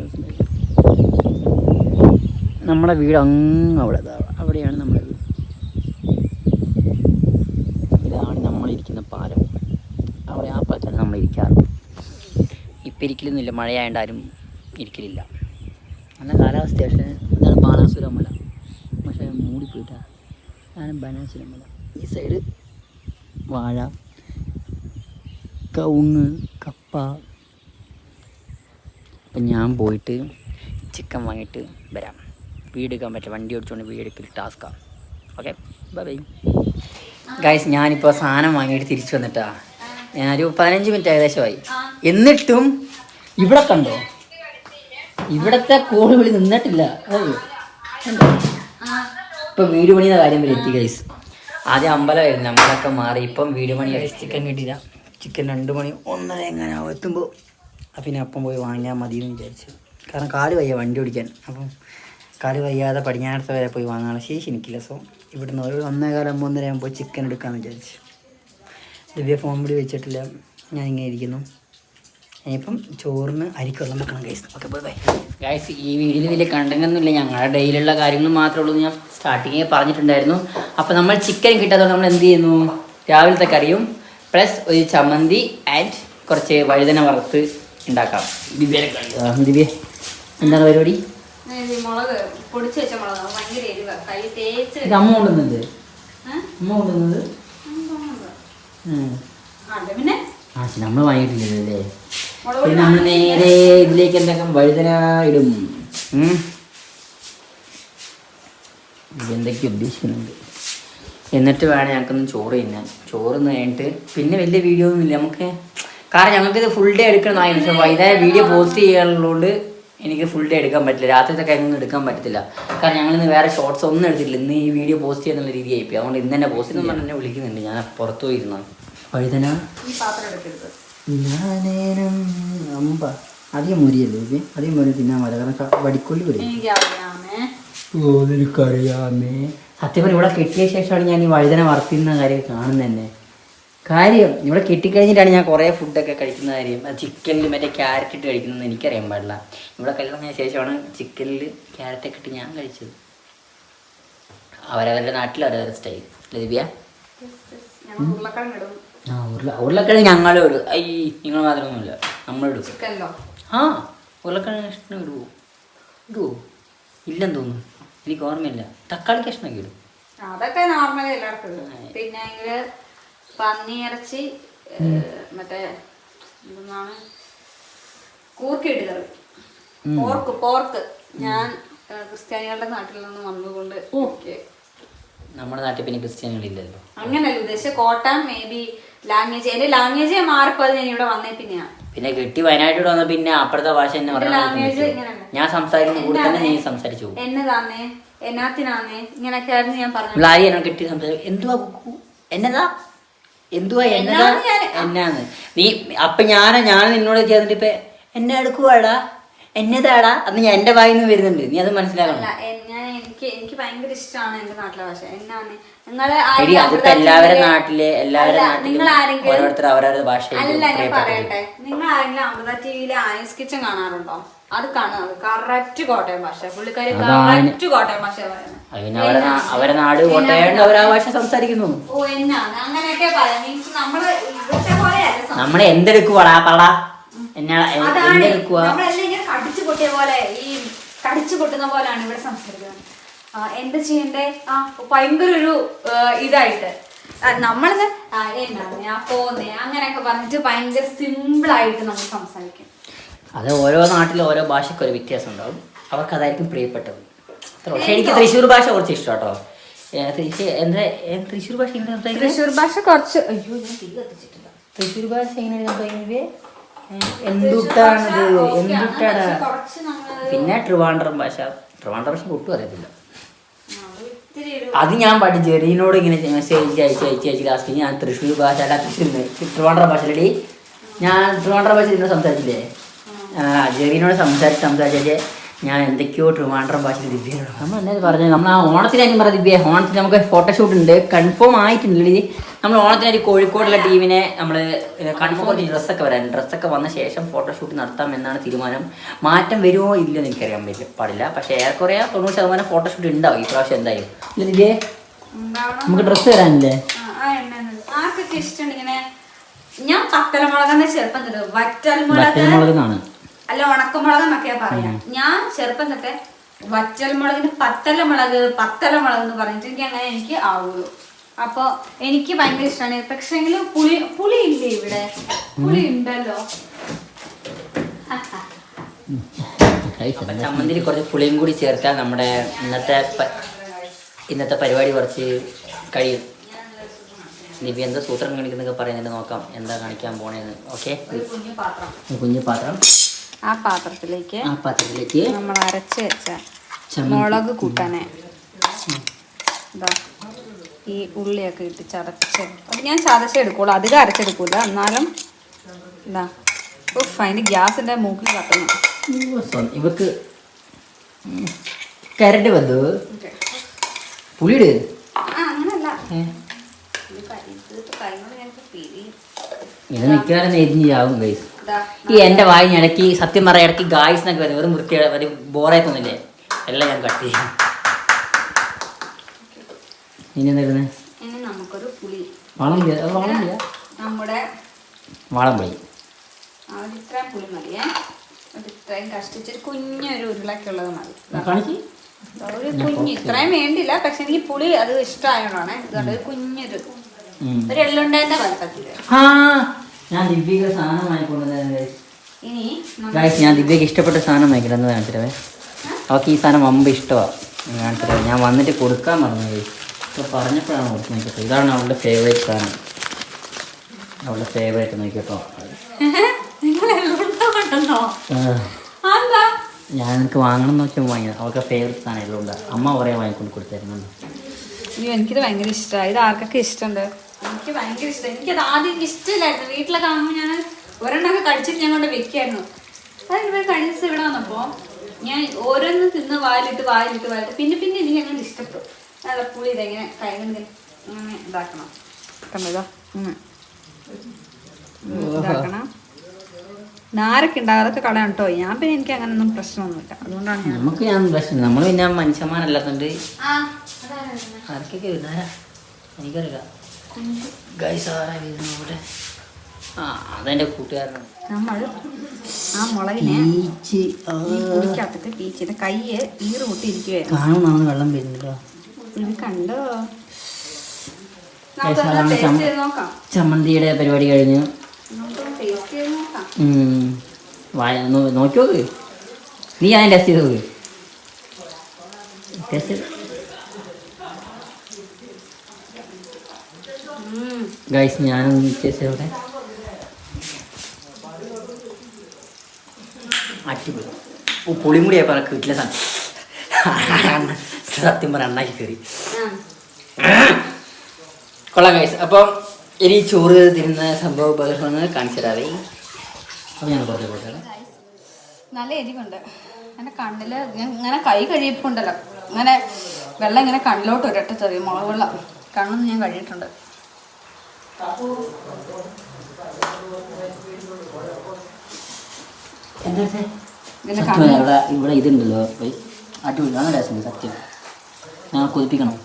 നമ്മുടെ വീട് അവിടെയാണ് നമ്മുടെ വീട്. ഇതാണ് നമ്മളിരിക്കുന്ന പാലം. അവിടെ ആ പാലത്താണ് നമ്മൾ ഇരിക്കാറ്. ഇപ്പം ഇരിക്കലൊന്നുമില്ല, മഴയായതുകൊണ്ട് ആരും ഇരിക്കലില്ല. നല്ല കാലാവസ്ഥ. പക്ഷേ ഇതാണ് ബാണാസുര മല. പക്ഷേ മൂടിപ്പോയിട്ടാണ്. ഞാനും ബാണാസുര മല. ഈ സൈഡ് വാഴ, കവുങ്ങ്, കപ്പ. അപ്പം ഞാൻ പോയിട്ട് ചിക്കൻ വാങ്ങിയിട്ട് വരാം. വീടെടുക്കാൻ പറ്റില്ല, വണ്ടി ഓടിച്ചുകൊണ്ട് വീടെടുക്കൽ ടാസ്ക്കാണ്. Okay, bye. ഗൈസ്, ഞാനിപ്പോൾ സാധനം വാങ്ങിയിട്ട് തിരിച്ചു വന്നിട്ടാ. ഞാനൊരു 15 മിനിറ്റ് ഏകദേശമായി. എന്നിട്ടും ഇവിടെ കണ്ടോ, ഇവിടത്തെ കോള് വിളി നിന്നിട്ടില്ല. ഇപ്പം വീട് പണിയുടെ കാര്യം വരെ എത്തി ഗൈസ്. ആദ്യം അമ്പലമായിരുന്നു, അമ്പലമൊക്കെ മാറി ഇപ്പം വീട് പണിയായി. ചിക്കൻ കിട്ടിയില്ല. ചിക്കൻ 2 മണി 1:30 എങ്ങനെയാവും എത്തുമ്പോൾ. പിന്നെ അപ്പം പോയി വാങ്ങിയാൽ മതിയെന്ന് വിചാരിച്ചു. കാരണം കാല് വയ്യ വണ്ടി ഓടിക്കാൻ. അപ്പം കാല് വയ്യാതെ പടിഞ്ഞാറത്ത് വരെ പോയി വാങ്ങാനുള്ള ശേഷി എനിക്കില്ല. സോ ഇവിടുന്ന് ഒരു 1:15 1:30 പോയി ചിക്കൻ എടുക്കാമെന്ന് വിചാരിച്ചു. ദിവ്യ ഫോൺ കൂടി വെച്ചിട്ടില്ല, ഞാൻ ഇങ്ങനെ ഇരിക്കുന്നു. ഇനിയിപ്പം ചോറിന് അരിക്ക് വെള്ളം വെക്കണം guys. Okay bye bye guys. ഈ വീഡിയോയിൽ വലിയ കണ്ടന്റൊന്നുമില്ല, ഞങ്ങളുടെ ഡെയിലുള്ള കാര്യങ്ങൾ മാത്രമേ ഉള്ളൂ. ഞാൻ സ്റ്റാർട്ടിങ്ങേ പറഞ്ഞിട്ടുണ്ടായിരുന്നു. അപ്പോൾ നമ്മൾ ചിക്കൻ കിട്ടാത്തതുകൊണ്ട് നമ്മൾ എന്ത് ചെയ്യുന്നു, രാവിലത്തെ കറിയും പ്ലസ് ഒരു ചമ്മന്തി ആൻഡ് കുറച്ച് വഴുതന വറുത്ത് ഉണ്ടാക്കാം. ദിവ്യ എന്താണ് പരിപാടി? മുളക് പൊടിച്ച് വെച്ച മുളക് ഭയങ്കര എരിവ, കൈ തേച്ച്. ഇത് അമ്മ കൊണ്ടുവന്നത്? അമ്മ കൊണ്ടുവന്നത്? പിന്നെ നമ്മൾ വാങ്ങിയിട്ടില്ലല്ലേ. പിന്നെ നമ്മൾ നേരെ ഇതിലേക്ക് എന്തൊക്കെ വഴുതന ഇടും. എന്തൊക്കെ ഉദ്ദേശിക്കുന്നുണ്ട്. എന്നിട്ട് വേണം ഞങ്ങൾക്കൊന്ന് ചോറ് തിന്നാൻ. ചോറ് കഴിഞ്ഞിട്ട് പിന്നെ വലിയ വീഡിയോ ഒന്നുമില്ല നമുക്ക്, കാരണം ഞങ്ങൾക്കിത് ഫുൾ ഡേ എടുക്കണമെന്നായിരുന്നു. പക്ഷേ വൈകുന്നേരം വീഡിയോ പോസ്റ്റ് ചെയ്യാനുള്ളതുകൊണ്ട് എനിക്ക് ഫുൾ ഡേ എടുക്കാൻ പറ്റില്ല, രാത്രിത്തെ കാര്യമൊന്നും എടുക്കാൻ പറ്റത്തില്ല. കാരണം ഞങ്ങളിന്ന് വേറെ ഷോർട്സ് ഒന്നും എടുത്തിട്ടില്ല. ഇന്ന് ഈ വീഡിയോ പോസ്റ്റ് ചെയ്യാനുള്ള രീതിയായി പോയി. അതുകൊണ്ട് ഇന്ന് തന്നെ പോസ്റ്റ് ചെയ്യുന്ന എന്നെ വിളിക്കുന്നുണ്ട്. ഞാൻ പുറത്തു പോയിരുന്നു. വഴുതന അമ്പ അധികം മുരിയല്ലേ ഇത്? അധികം മുരി തിന്നാൻ മതി, കാരണം വടിക്കൊല്ലി വരും. എനിക്കറിയാമേ. സത്യം പറഞ്ഞാൽ ഇവിടെ കെട്ടിയ ശേഷമാണ് ഞാൻ ഈ വഴുതന വറുത്തിരുന്ന കാര്യം കാണുന്നത് തന്നെ. കാര്യം ഇവിടെ കെട്ടിക്കഴിഞ്ഞിട്ടാണ് ഞാൻ കുറേ ഫുഡൊക്കെ കഴിക്കുന്ന കാര്യം. ചിക്കനിൽ മറ്റേ ക്യാരറ്റ് ഇട്ട് കഴിക്കുന്നത് എനിക്കറിയാൻ പാടില്ല. ഇവിടെ കല്യാണം കഴിഞ്ഞ ശേഷമാണ് ചിക്കനിൽ ക്യാരറ്റൊക്കെ ഇട്ട് ഞാൻ കഴിച്ചത്. അവരവരുടെ നാട്ടിൽ അവരവരുടെ സ്റ്റൈൽ. ദിവ്യ ഉരുളക്കിഴങ്ങ് ഞങ്ങളും ഇടും. ഐ നിങ്ങൾ മാത്രമൊന്നുമില്ല, നമ്മളിടും. ആ ഉരുളക്കിഴങ്ങ് കഷ്ണം ഇടുവോ? ഇല്ലെന്ന് തോന്നുന്നു, എനിക്ക് ഓർമ്മയില്ല. തക്കാളി കഷ്ണമൊക്കെ ഇടും. അതൊക്കെ നോർമലി എല്ലായിടത്തും. പിന്നെ പന്നിയിറച്ചി മറ്റേ എന്താണ് കൂർക്കിട്ട് കറി, പോർക്ക്. ഞാൻ ക്രിസ്ത്യാനികളുടെ നാട്ടിൽ നിന്ന് വന്നുകൊണ്ട് നമ്മുടെ നാട്ടിൽ പിന്നെ ക്രിസ്ത്യാനികളില്ലല്ലോ. അങ്ങനല്ല ഉദ്ദേശിച്ച കോട്ടയം മേ ബി ലാംഗ്വേജ്, എന്റെ ലാംഗ്വേജ് മാറിപ്പോയത് ഞാൻ ഇവിടെ വന്നേ പിന്നെയാണ്. പിന്നെ കെട്ടി വയനാട്ടിൽ വന്ന പിന്നെ അപ്പുറത്തെ ഭാഷ തന്നെ ലാംഗ്വേജ് ഇങ്ങനെയല്ല. ഞാൻ സംസാരിക്കുന്ന കൂടെ തന്നെ നീ സംസാരിച്ചു. എന്നതാന്നേ എന്നാത്തിനാന്നേ ഇങ്ങനെയൊക്കെ ആയിരുന്നു ഞാൻ പറഞ്ഞു. ലാരി കെട്ടി സംസാരിച്ചു. എന്തുവാ കുക്കു, എന്നതാ എന്തുവാ എന്നതാ എന്നാന്ന് നീ. അപ്പൊ ഞാൻ നിന്നോട് ചേർന്നിട്ട് ഇപ്പൊ എന്നെ എടുക്കുവാടാ എന്നതാടാ അന്ന് ഞാൻ എന്റെ വായിന്ന് വരുന്നുണ്ട്. നീ അത് മനസ്സിലാക്കണം. എനിക്ക് ഭയങ്കര ഇഷ്ടമാണ് എന്റെ നാട്ടിലെ ഭാഷ. എന്നാണ് അതിപ്പോ എല്ലാവരുടെ നാട്ടിലെ ഓരോരുത്തർ അവരവരുടെ ഭാഷ. അല്ല ഞാൻ പറയട്ടെ, നിങ്ങൾ ആരെങ്കിലും അമൃത ടിവിയിലെ ആയുസ് കിച്ചൻ കാണാറുണ്ടോ? അത് കാണുന്നത് കറക്റ്റ് കോട്ടയം ഭാഷ. പുള്ളിക്കാരി കറക്റ്റ് കോട്ടയം ഭാഷ പറയുന്നത്. അവരെ നാട് കോട്ടയം, അവർ ആ ഭാഷ സംസാരിക്കുന്നു. ഓ എന്നാണ് അങ്ങനെയൊക്കെ പറയാം. മീൻസ് നമ്മള് ഇവിടുത്തെ പോലെയല്ല. നമ്മളെ എന്തെടുക്കുവാടാ പടാ നമ്മളെല്ലാം ഇങ്ങനെ കടിച്ചു പൊട്ടിയ പോലെ, ഈ കടിച്ചു പൊട്ടുന്ന പോലെയാണ് ഇവിടെ സംസാരിക്കുന്നത്. എന്താ ചെയ്യണ്ടേ? ഭയങ്കര ഒരു ഇതായിട്ട് നമ്മളത് എന്നാണ് ഞാൻ പോന്നേ അങ്ങനെയൊക്കെ പറഞ്ഞിട്ട് ഭയങ്കര സിമ്പിൾ ആയിട്ട് നമ്മൾ സംസാരിക്കും. അത് ഓരോ നാട്ടിലും ഓരോ ഭാഷയ്ക്ക് ഒരു വ്യത്യാസം ഉണ്ടാവും. അവർക്ക് അതായിരിക്കും പ്രിയപ്പെട്ടത്. പക്ഷെ എനിക്ക് തൃശ്ശൂർ ഭാഷ കുറച്ച് ഇഷ്ടം കേട്ടോ. തൃശ്ശൂർ ഭാഷ തൃശ്ശൂർ ഭാഷ കുറച്ച് അയ്യോ ഞാൻ തീ കത്തിച്ചിട്ടില്ല. തൃശ്ശൂർ ഭാഷ എങ്ങനെയാണ് എന്തുട്ടാണത് എന്തുട്ടാടാ. പിന്നെ ട്രിവാൻഡ്രം ഭാഷ ഒട്ടും അറിയത്തില്ല. അത് ഞാൻ പഠിച്ചു. ജെറീനോട് ഇങ്ങനെ മെസ്സേജ് അയച്ച് ലാസ്റ്റ് ഞാൻ തൃശ്ശൂർ ഭാഷ അല്ല ട്രിവാൻഡ്രം ഭാഷയിലടി ഞാൻ ട്രിവാൻഡ്രം ഭാഷ ഇന്ന് സംസാരിച്ചില്ലേ. ജെറീനോട് സംസാരിച്ചേ ഞാൻ എന്തൊക്കെയോ ട്രിവാൻഡ്രം ഭാഷയിൽ ദിവ്യയോട് നമ്മൾ എന്തായാലും പറഞ്ഞത്. നമ്മൾ ആ ഓണത്തിനായിരിക്കും പറഞ്ഞ ദിവ്യ, ഓണത്തിന് നമുക്ക് ഫോട്ടോഷൂട്ട് ഉണ്ട്, കൺഫേം ആയിട്ടുണ്ടല്ലേ. നമ്മൾ ഓണത്തിനായിട്ട് കോഴിക്കോടുള്ള ടീമിനെ നമ്മൾ കൺഫേം ഡ്രസ്സൊക്കെ വരാൻ ഡ്രസ്സൊക്കെ വന്ന ശേഷം ഫോട്ടോഷൂട്ട് നടത്താം എന്നാണ് തീരുമാനം. മാറ്റം വരുമോ ഇല്ലെന്ന് എനിക്കറിയാൻ പാടില്ല. പക്ഷേ ഏറെക്കുറെ 90% ഫോട്ടോഷൂട്ട് ഉണ്ടാവും ഈ പ്രാവശ്യം എന്തായാലും. ഇല്ല ദിവ്യ നമുക്ക് ഡ്രസ്സ് തരാനില്ലേ? ആർക്കൊക്കെ ഇഷ്ടമുണ്ട് ഇങ്ങനെ? ഞാൻ പത്തലമുളകെന്ന് ചെറുപ്പം തൊട്ട് വറ്റൽമുളക് അല്ല ഉണക്കമുളക് എന്നൊക്കെയാ പറയാം. ഞാൻ ചെറുപ്പം തൊട്ടേ വറ്റൽമുളകിന് പത്തലമുളക് എന്ന് പറഞ്ഞിട്ട് എനിക്ക് ആവുള്ളൂ. അപ്പൊ എനിക്ക് ഭയങ്കര ഇഷ്ടമാണ്. പക്ഷെങ്കിലും പുളി ഇല്ലേ ഇവിടെ? പുളി ഉണ്ടല്ലോ. ചമ്മന്തിയിൽ കുറച്ച് പുളിയും കൂടി ചേർത്താൽ നമ്മുടെ ഇന്നത്തെ പരിപാടി കുറച്ച് കഴിയും. ദിവ്യ എന്താ സൂത്രം കാണിക്കുന്നൊക്കെ പറയുന്നുണ്ട്, നോക്കാം എന്താ കാണിക്കാൻ പോണേന്ന്. ഓക്കെ, കുഞ്ഞു പാത്രം. ആ പാത്രത്തിലേക്ക് നമ്മൾ അരച്ച് വെച്ച മുളക് കൂട്ടാനേ ഈ ഉള്ളിയൊക്കെ ഇട്ട് ചതച്ച്, അത് ഞാൻ ചതച്ചെടുക്കുള്ളൂ, അധികം അരച്ചെടുക്കൂല. എന്നാലും എന്താ അതിന്റെ ഗ്യാസിന്റെ മൂക്കിൽ കത്തുന്നു. ഇവക്ക് കരണ്ട് വന്നു പുളിയിട്. അങ്ങനല്ല ഇത് മിക്കവാറും എരിഞ്ഞാവും ഗൈസ്. ഈ എൻ്റെ വായിന് ഇടയ്ക്ക് സത്യം പറയാം ഇടയ്ക്ക് ഗായ്സ് എന്നൊക്കെ വരും. വെറും വൃത്തി ഒരു ബോറായി തോന്നില്ലേ? എല്ലാം ഞാൻ കട്ട് ചെയ്യും. ഇനി എന്താ നമുക്കൊരു പുളി നമ്മുടെ വാളംപുളി ഇത്രയും പുളി മതിയേ. ഇത്രയും കഷ്ടിച്ചൊരു കുഞ്ഞൊരു ഉരുളക്കുള്ളത് മതി. ഒരു കുഞ്ഞ് ഇത്രയും വേണ്ടില്ല, പക്ഷെ എനിക്ക് പുളി അത് ഇഷ്ടമായോണ്ടാണ്. ഇതുകൊണ്ട് ഒരു കുഞ്ഞൊരു ഒരു എള്ളുണ്ടേന്റെ വലുപ്പത്തില്. ഞാൻ ദിവ്യക്ക് സാധനം വാങ്ങിക്കൊണ്ടുവന്നത്. ഇനി ഞാൻ ദിവ്യക്ക് ഇഷ്ടപ്പെട്ട സാധനം വാങ്ങിക്കില്ലെന്ന് കാണിച്ചിട്ടേ. അവൾക്ക് ഈ സാധനം വമ്പ് ഇഷ്ടമാണ്. കാണിച്ചിട്ടേ ഞാൻ വന്നിട്ട് കൊടുക്കാൻ പറഞ്ഞത്. ഇപ്പോൾ പറഞ്ഞപ്പോഴാണ് കൊടുത്ത് നോക്കിയപ്പോൾ. ഇതാണ് അവളുടെ ഫേവറേറ്റ് സാധനം. അവളുടെ ഫേവറേറ്റ് നോക്കിയപ്പോൾ ഞാൻ എനിക്ക് വാങ്ങണം എന്ന് വെച്ചാൽ വാങ്ങിയത്. അവൾക്ക് ഫേവറേറ്റ് സാധനം എല്ലാം ഉണ്ട്. അമ്മ കുറേ വാങ്ങിക്കൊണ്ട് കൊടുത്തായിരുന്നു. എനിക്കിത് ഭയങ്കര ഇഷ്ടമായി. ഇത് ആർക്കൊക്കെ ഇഷ്ടമുണ്ട്? എനിക്ക് ഭയങ്കര ഇഷ്ടമായി. എനിക്കത് ആദ്യം ഇഷ്ടമില്ലായിരുന്നു. വീട്ടിലൊക്കെ ആകുമ്പോൾ ഞാൻ ഒരെണ്ണമൊക്കെ കടിച്ചിട്ട് ഞാൻ കൊണ്ട് വെക്കായിരുന്നു. അതിവിടെ കഴിച്ച് ഇവിടെ വന്നപ്പോൾ ഞാൻ ഓരോന്ന് തിന്ന് വായിലിട്ട് പിന്നെ എനിക്ക് അങ്ങനെ ഇഷ്ടപ്പെട്ടു. നല്ല പുളി ഇതെങ്ങനെ കൈകൊണ്ട് ഇങ്ങനെ ഇതാക്കണം. കണ്ടോ ഇതാക്കണം. നാരൊക്കെ ഉണ്ടാകും, അതൊക്കെ കളയാം കേട്ടോ. ഞാൻ പിന്നെ എനിക്ക് അങ്ങനൊന്നും പ്രശ്നമൊന്നുമില്ല. അതുകൊണ്ടാണ് നമുക്ക് ഞാൻ പ്രശ്നം. നമ്മൾ പിന്നെ മനുഷ്യന്മാരല്ലാത്തോണ്ട് ആർക്കൊക്കെ എനിക്കറിയില്ല. അതെന്റെ കൂട്ടുകാരനാണ്. നമ്മൾ ആ മുളകിനെ കുടിക്കാത്തിട്ട് പീച്ചിട്ട് കയ്യ് ഈറ് പൊട്ടിയിരിക്കുവായിരുന്നു. കാണുന്നാണ് വെള്ളം വരുന്നില്ല. കണ്ടോ? ചമ്മന്തിയുടെ പരിപാടി കഴിഞ്ഞു. നോക്കി നോക്ക്. നീ ഞാൻ ടെസ്റ്റ് ചെയ്ത് നോക്ക്. ടെസ്റ്റ് ഗൈസ് ഞാനൊന്ന് ടെസ്റ്റ് ചെയ്തോട്ടെ. അടിപൊളി. പുളിയും കൂടി ആയപ്പോൾ എനിക്ക് വീട്ടിലെ സത്യം പറഞ്ഞ എണ്ണാക്കി കയറി. കൊള്ളാം ഗൈസ്. അപ്പം ഇനി ചോറ് തിരുന്ന സംഭവ ഉപകരണങ്ങൾ കാണിച്ചു തരാവേ. അപ്പം ഞാൻ പറഞ്ഞു പോട്ടെ. നല്ല എരിവുണ്ട്. എൻ്റെ കണ്ണിൽ ഇങ്ങനെ കൈ കഴിയപ്പുണ്ടല്ലോ, ഇങ്ങനെ വെള്ളം ഇങ്ങനെ കണ്ണിലോട്ട് ഒരട്ട ചെറിയ മുളക് വെള്ളം കണ്ണൊന്ന് ഞാൻ കഴിയിട്ടുണ്ട്. ഇവിടെ ഇതുണ്ടല്ലോ അടിപൊളി. നല്ല ടേസ്റ്റ് സത്യം. ഞാൻ കൊതിപ്പിക്കണം.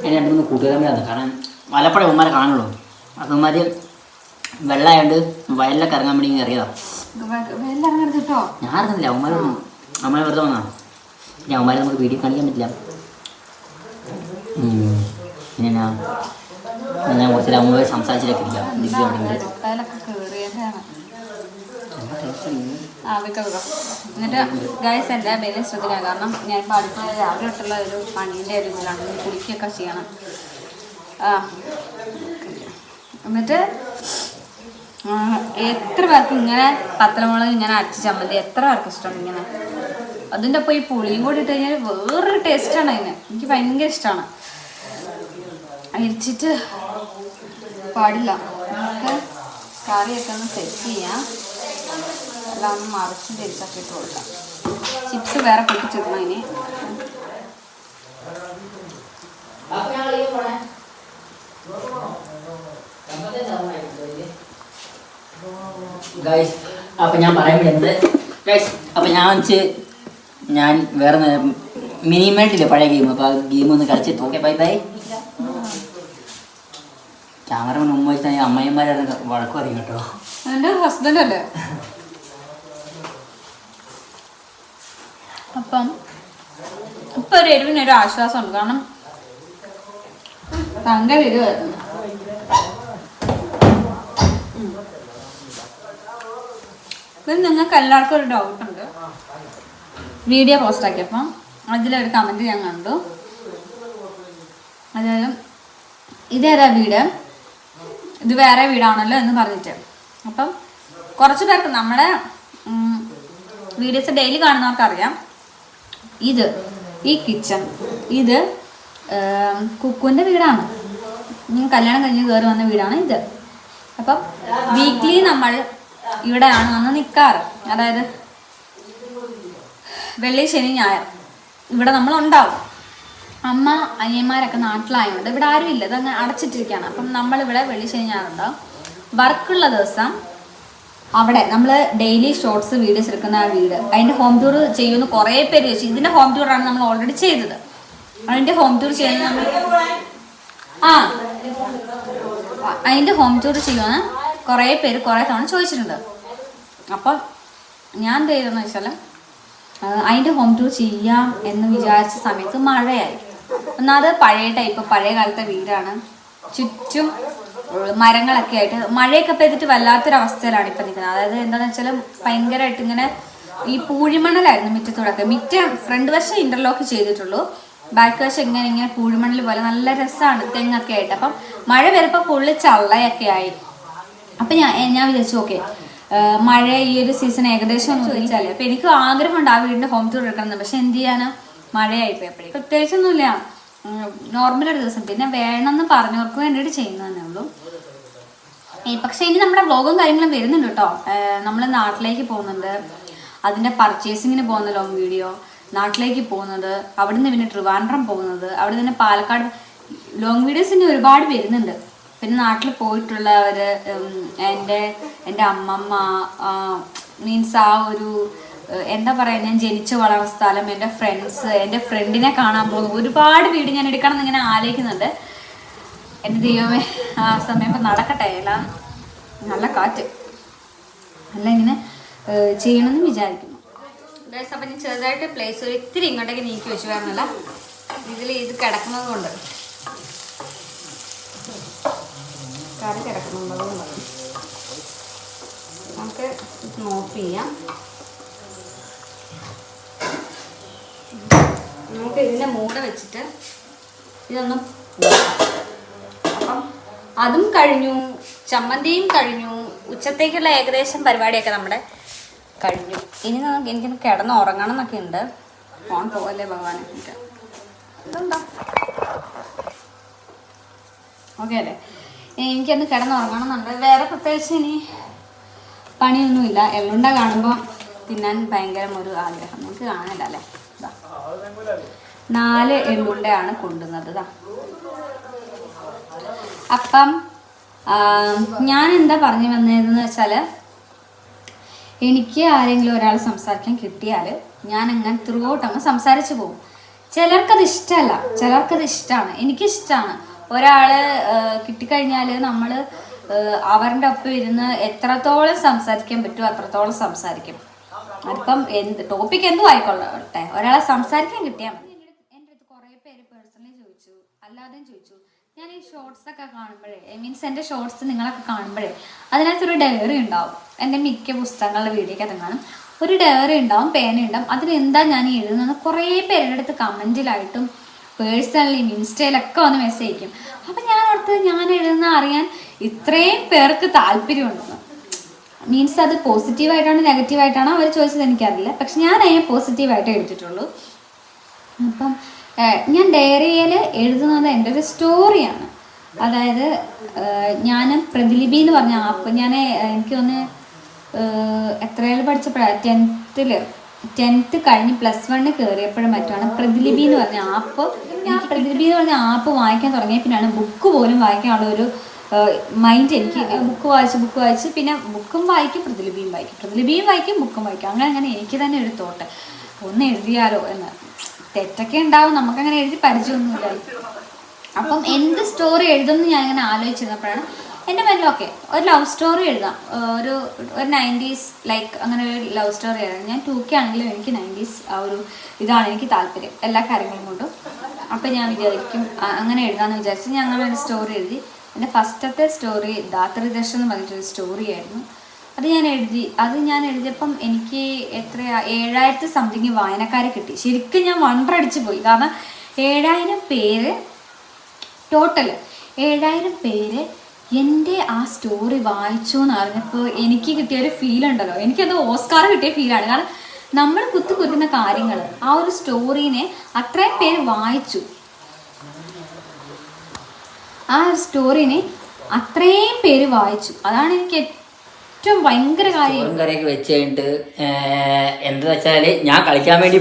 അതിന് 2-3 കൂട്ടുകാരന്മാരാണ്. കാരണം മലപ്പുഴ ഉമ്മാരെ കാണുള്ളൂ. അപ്പം ഉമ്മാർ വെള്ളമായോണ്ട് വയലിലൊക്കെ ഇറങ്ങാൻ വേണ്ടി അറിയാം. ഞാൻ ഇറങ്ങുന്നില്ല. അമ്മ വെറുതെ വന്നാണ്. പിന്നെ അവന്മാരെ നമുക്ക് വീഡിയോ കാണിക്കാൻ പറ്റില്ല. പിന്നെ ഞാൻ കുറച്ച് അമ്മ സംസാരിച്ചിട്ടൊക്കെ ഇരിക്കാം. ദിവ്യ അവിടെ എന്നിട്ട് ഗൈസ് എൻ്റെ പേര് ശ്രദ്ധിക്കണം. കാരണം ഞാൻ ഇപ്പോൾ അടുത്ത രാവിലെ തൊട്ടുള്ള ഒരു പണീൻ്റെ ഒരു ഇതിലാണ്. കുളിക്കുകയൊക്കെ ചെയ്യണം. എന്നിട്ട് എത്ര പേർക്ക് ഇങ്ങനെ പത്തലമുളക് ഇങ്ങനെ അരച്ച് ചമ്മന്തി എത്ര പേർക്ക് ഇഷ്ടമാണ് ഇങ്ങനെ. അതിൻ്റെ ഒപ്പം ഈ പുളിയും കൂടി ഇട്ട് കഴിഞ്ഞാൽ വേറൊരു ടേസ്റ്റാണ് അതിന്. എനിക്ക് ഭയങ്കര ഇഷ്ടമാണ്. അരിച്ചിട്ട് പാടില്ല. നമുക്ക് കറിയൊക്കെ ഒന്ന് സെറ്റ് ചെയ്യാം. എല്ലാം ഒന്ന് മറിച്ച് തിരിച്ചൊക്കെ ഇട്ട് കൊടുക്കാം. ചിപ്സ് വേറെ പൊട്ടിച്ചിടണം ഇനി. ഗൈസ് അപ്പം ഞാൻ പറയാൻ പറ്റുന്നത് ഗൈസ് അപ്പം ഞാൻ വേറെ മിനിമേട്ടില്ലേ പഴയ ഗെയിം. അപ്പോൾ ആ ഗെയിം ഒന്ന് കളിച്ച് ഓക്കെ ബൈ ബൈ. ക്യാമറ മുമ്പ് വെച്ചാൽ അമ്മയന്മാരാണ് വഴക്കും അറിയും കേട്ടോ. എൻ്റെ ഹസ്ബൻഡ് അല്ലേ. അപ്പം ഇപ്പം ഒരു എരിവിനൊരു ആശ്വാസമുണ്ട്. കാരണം ഭയങ്കര എരിവായിരുന്നു. പിന്നെ നിങ്ങൾക്ക് എല്ലാവർക്കും ഒരു ഡൗട്ടുണ്ട്. വീഡിയോ പോസ്റ്റ് ആക്കിയപ്പം അതിലൊരു കമൻറ്റ് ഞാൻ കണ്ടു. അതായത് ഇതേതാ വീട്, ഇത് വേറെ വീടാണല്ലോ എന്ന് പറഞ്ഞിട്ട്. അപ്പം കുറച്ച് പേർക്ക് നമ്മുടെ വീഡിയോസ് ഡെയിലി കാണുന്നവർക്കറിയാം. ഈ കിച്ചൺ ഇത് കുക്കുവിൻ്റെ വീടാണ്. കല്യാണം കഴിഞ്ഞ് കയറി വന്ന വീടാണ് ഇത്. അപ്പം വീക്ക്ലി നമ്മൾ ഇവിടെയാണ് വന്ന് നിൽക്കാറ്. അതായത് വെള്ളി ശനി ഞായർ ഇവിടെ നമ്മൾ ഉണ്ടാവും. അമ്മ അനിയന്മാരൊക്കെ നാട്ടിലായതുകൊണ്ട് ഇവിടെ ആരും ഇല്ല, ഇതങ്ങ് അടച്ചിട്ടിരിക്കുകയാണ്. അപ്പം നമ്മളിവിടെ വെള്ളി ശനി ഞായറുണ്ടാവും. വർക്കുള്ള ദിവസം അവിടെ നമ്മൾ ഡെയിലി ഷോർട്സ് വീഡിയോസ് എടുക്കുന്ന ആ വീട്, അതിൻ്റെ ഹോം ടൂർ ചെയ്യുമെന്ന് കുറേ പേര് ചോദിച്ചു. ഇതിൻ്റെ ഹോം ടൂറാണ് നമ്മൾ ഓൾറെഡി ചെയ്തത്. അതിൻ്റെ ഹോം ടൂർ ചെയ്യുന്ന നമ്മൾ അതിൻ്റെ ഹോം ടൂർ ചെയ്യുമെന്ന് കുറേ പേര് കുറേ തവണ ചോദിച്ചിട്ടുണ്ട്. അപ്പം ഞാൻ എന്ത് ചെയ്തതെന്ന് വെച്ചാൽ അതിൻ്റെ ഹോം ടൂർ ചെയ്യാം എന്ന് വിചാരിച്ച സമയത്ത് മഴയായി. ഒന്നാമത് പഴയ ടൈപ്പ് പഴയ കാലത്തെ വീടാണ്, ചുറ്റും മരങ്ങളൊക്കെ ആയിട്ട് മഴയൊക്കെ പെയ്തിട്ട് വല്ലാത്തൊരവസ്ഥയിലാണ് ഇപ്പം നിൽക്കുന്നത്. അതായത് എന്താണെന്ന് വെച്ചാൽ ഭയങ്കരമായിട്ട് ഇങ്ങനെ ഈ പൂഴിമണലായിരുന്നു മുറ്റത്തോടൊക്കെ. ഫ്രണ്ട് വശം ഇൻ്റർലോക്ക് ചെയ്തിട്ടുള്ളൂ, ബാക്ക് വശം ഇങ്ങനെ പൂഴിമണൽ പോലെ നല്ല രസമാണ് തെങ്ങൊക്കെ ആയിട്ട്. അപ്പം മഴ വരുമ്പോൾ ഫുള്ള് ചള്ളയൊക്കെ ആയി. അപ്പം ഞാൻ വിചാരിച്ചു ഓക്കെ മഴ ഈ ഒരു സീസൺ ഏകദേശം ഒന്ന് ചോദിച്ചാലേ. അപ്പം എനിക്ക് ആഗ്രഹമുണ്ട് ആ വീടിൻ്റെ ഹോം ടൂർ എടുക്കണം, പക്ഷെ എന്ത് ചെയ്യാനാ മഴയായിപ്പോയി. എപ്പോഴും പ്രത്യേകിച്ചൊന്നുമില്ല, നോർമലൊരു ദിവസം. പിന്നെ വേണമെന്ന് പറഞ്ഞവർക്ക് വേണ്ടിയിട്ട് ചെയ്യുന്നതന്നെ ഉള്ളൂ. പക്ഷെ ഇനി നമ്മുടെ വ്ളോഗും കാര്യങ്ങളും വരുന്നുണ്ട് കേട്ടോ. നമ്മൾ നാട്ടിലേക്ക് പോകുന്നുണ്ട്, അതിൻ്റെ പർച്ചേസിങ്ങിന് പോകുന്ന ലോങ് വീഡിയോ, നാട്ടിലേക്ക് പോകുന്നത്, അവിടുന്ന് പിന്നെ ട്രിവാൻഡ്രം പോകുന്നത്, അവിടെ നിന്ന് പാലക്കാട് ലോങ് വീഡിയോസ് ഇനി ഒരുപാട് വരുന്നുണ്ട്. പിന്നെ നാട്ടിൽ പോയിട്ടുള്ളവർ, എൻ്റെ അമ്മമ്മ, മീൻസ് ആ ഒരു എന്താ പറയുക, ഞാൻ ജനിച്ചു വളർന്ന സ്ഥലം, എൻ്റെ ഫ്രണ്ട്സ്, എൻ്റെ ഫ്രണ്ടിനെ കാണാൻ പോകുന്നു, ഒരുപാട് വീഡിയോ ഞാൻ എടുക്കണം എന്നിങ്ങനെ ആലോചിക്കുന്നുണ്ട്. എൻ്റെ ദൈവമേ ആ സമയം ഇപ്പം നടക്കട്ടെ. അല്ല നല്ല കാറ്റ് അല്ല ഇങ്ങനെ ചെയ്യണമെന്ന് വിചാരിക്കുന്നു. അപ്പം ഞാൻ ചെറുതായിട്ട് പ്ലേസ് ഒരു ഇത്തിരി ഇങ്ങോട്ടേക്ക് നീക്കി വെച്ചു, കാരണമല്ല ഇത് കിടക്കുന്നത് കൊണ്ട്, കറി കിടക്കുന്നുണ്ട്, അതുകൊണ്ടാണ്. നമുക്ക് ഓഫ് ചെയ്യാം. നമുക്ക് ഇതിൻ്റെ മൂട വെച്ചിട്ട് ഇതൊന്നും അപ്പം അതും കഴിഞ്ഞു, ചമ്മന്തിയും കഴിഞ്ഞു, ഉച്ചത്തേക്കുള്ള ഏകദേശം പരിപാടിയൊക്കെ നമ്മുടെ കഴിഞ്ഞു. ഇനി എനിക്കൊന്ന് കിടന്ന് ഉറങ്ങണം എന്നൊക്കെ ഉണ്ട്. ഫോൺ പോവല്ലേ ഭഗവാനെ. ഇതെന്താ ഓക്കെ അല്ലേ? എനിക്കൊന്ന് കിടന്ന് ഉറങ്ങണം എന്നുണ്ട്. വേറെ പ്രത്യേകിച്ച് ഇനി പണിയൊന്നുമില്ല. എള്ളുണ്ട കാണുമ്പോൾ തിന്നാൻ ഭയങ്കര ഒരു ആഗ്രഹം. നിങ്ങൾക്ക് കാണില്ല അല്ലേ? 4 എള്ളുണ്ടയാണ് കൊണ്ടുവന്നത്. അപ്പം ഞാൻ എന്താ പറഞ്ഞു വന്നതെന്ന് വെച്ചാൽ, എനിക്ക് ആരെങ്കിലും ഒരാൾ സംസാരിക്കാൻ കിട്ടിയാൽ ഞാൻ അങ്ങനെ ത്രൂ ഔട്ട് അങ്ങ് സംസാരിച്ചു പോകും. ചിലർക്കത് ഇഷ്ടമല്ല, ചിലർക്കത് ഇഷ്ടമാണ്. എനിക്കിഷ്ടമാണ്. ഒരാൾ കിട്ടിക്കഴിഞ്ഞാൽ നമ്മൾ അവരുടെ ഒപ്പം ഇരുന്ന് എത്രത്തോളം സംസാരിക്കാൻ പറ്റുമോ അത്രത്തോളം സംസാരിക്കും. അതിപ്പം ടോപ്പിക് എന്തും ആയിക്കൊള്ളട്ടെ, ഒരാളെ സംസാരിക്കാൻ കിട്ടിയാൽ മതി. എൻ്റെ അടുത്ത് കുറേ പേര് പേഴ്സണലി ചോദിച്ചു, അല്ലാതെയും ചോദിച്ചു. ഞാൻ ഈ ഷോർട്സൊക്കെ കാണുമ്പോഴേ, മീൻസ് എൻ്റെ ഷോർട്സ് നിങ്ങളൊക്കെ കാണുമ്പോഴേ അതിനകത്തൊരു ഡയറി ഉണ്ടാവും. എൻ്റെ മിക്ക പുസ്തകങ്ങളുടെ വീഡിയോക്കകത്ത് കാണും, ഒരു ഡയറി ഉണ്ടാവും, പേന ഉണ്ടാവും. അതിലെന്താ ഞാൻ എഴുതുന്നത് കുറേ പേരുടെ അടുത്ത് കമൻറ്റിലായിട്ടും പേഴ്സണലി ഇൻസ്റ്റയിലൊക്കെ വന്ന് മെസ്സേജ് അയക്കും. അപ്പം ഞാൻ ഓർത്ത് ഞാൻ എഴുതുന്ന അറിയാൻ ഇത്രയും പേർക്ക് താല്പര്യമുണ്ടെന്ന്. മീൻസ് അത് പോസിറ്റീവായിട്ടാണോ നെഗറ്റീവായിട്ടാണോ അവർ ചോദിച്ചത് എനിക്കറിയില്ല, പക്ഷെ ഞാൻ അതിനെ പോസിറ്റീവായിട്ട് എഴുതിയിട്ടുള്ളൂ. അപ്പം ഞാൻ ഡയറിയിൽ എഴുതുന്നത് എൻ്റെ ഒരു സ്റ്റോറിയാണ്. അതായത് ഞാൻ പ്രതിലിപി എന്ന് പറഞ്ഞ ആപ്പ്, എനിക്കൊന്ന് എത്രയാലും പഠിച്ചപ്പോഴാണ് 10th കഴിഞ്ഞ് +1 കയറിയപ്പോഴും മറ്റുമാണ് പ്രതിലിപി എന്ന് പറഞ്ഞ ആപ്പ്. ഞാൻ പ്രതിലിപി എന്ന് പറഞ്ഞ ആപ്പ് വായിക്കാൻ തുടങ്ങിയ പിന്നെയാണ് ബുക്ക് പോലും വായിക്കാനുള്ള ഒരു മൈൻഡ് എനിക്ക്. ബുക്ക് വായിച്ച് പിന്നെ ബുക്കും വായിക്കും, പ്രതിലിപിയും വായിക്കും, ബുക്കും വായിക്കും. അങ്ങനെ എനിക്ക് തന്നെ ഒരു തോട്ട്, ഒന്ന് എഴുതിയാലോ എന്ന്. തെറ്റൊക്കെ ഉണ്ടാവും, നമുക്കങ്ങനെ എഴുതി പരിചയമൊന്നുമില്ല. അപ്പം എന്ത് സ്റ്റോറി എഴുതുമെന്ന് ഞാൻ ഇങ്ങനെ ആലോചിച്ചിരുന്നപ്പോഴാണ് എൻ്റെ മനസ്സിൽ ഓക്കെ ഒരു ലവ് സ്റ്റോറി എഴുതാം, ഒരു 90s ലൈക്ക് അങ്ങനെ ഒരു ലവ് സ്റ്റോറി എഴുതാം. ഞാൻ 2K ആണെങ്കിലും എനിക്ക് 90s ആ ഒരു ഇതാണ് എനിക്ക് താല്പര്യം എല്ലാ കാര്യങ്ങളും കൊണ്ടും. അപ്പം ഞാൻ വിചാരിക്കും അങ്ങനെ എഴുതാമെന്ന് വിചാരിച്ച് ഞാൻ അങ്ങനെ ഒരു സ്റ്റോറി എഴുതി. എൻ്റെ ഫസ്റ്റത്തെ സ്റ്റോറി ധാത്രി ദർശനം എന്ന് പറഞ്ഞിട്ടൊരു സ്റ്റോറി ആയിരുന്നു. അത് ഞാൻ എഴുതിയപ്പം എനിക്ക് 7000 സംതിങ് വായനക്കാരെ കിട്ടി. ശരിക്കും ഞാൻ വണ്ടടിച്ച് പോയി, കാരണം 7000 പേര് ടോട്ടൽ 7000 പേര് എൻ്റെ ആ സ്റ്റോറി വായിച്ചു എന്ന് അറിഞ്ഞപ്പോൾ എനിക്ക് കിട്ടിയൊരു ഫീലുണ്ടല്ലോ, എനിക്കത് ഓസ്കാർ കിട്ടിയ ഫീലാണ്. കാരണം നമ്മൾ കുത്തുകുത്തുന്ന കാര്യങ്ങൾ ആ ഒരു സ്റ്റോറീനെ അത്രയും പേര് വായിച്ചു, ആ സ്റ്റോറീനെ അത്രയും പേര് വായിച്ചു. അതാണ് എനിക്ക് ഏറ്റവും ഭയങ്കര കാര്യം. ചോറും കറിയൊക്കെ വെച്ച് കഴിഞ്ഞിട്ട് എന്താ വെച്ചാൽ ഞാൻ കളിക്കാൻ വേണ്ടി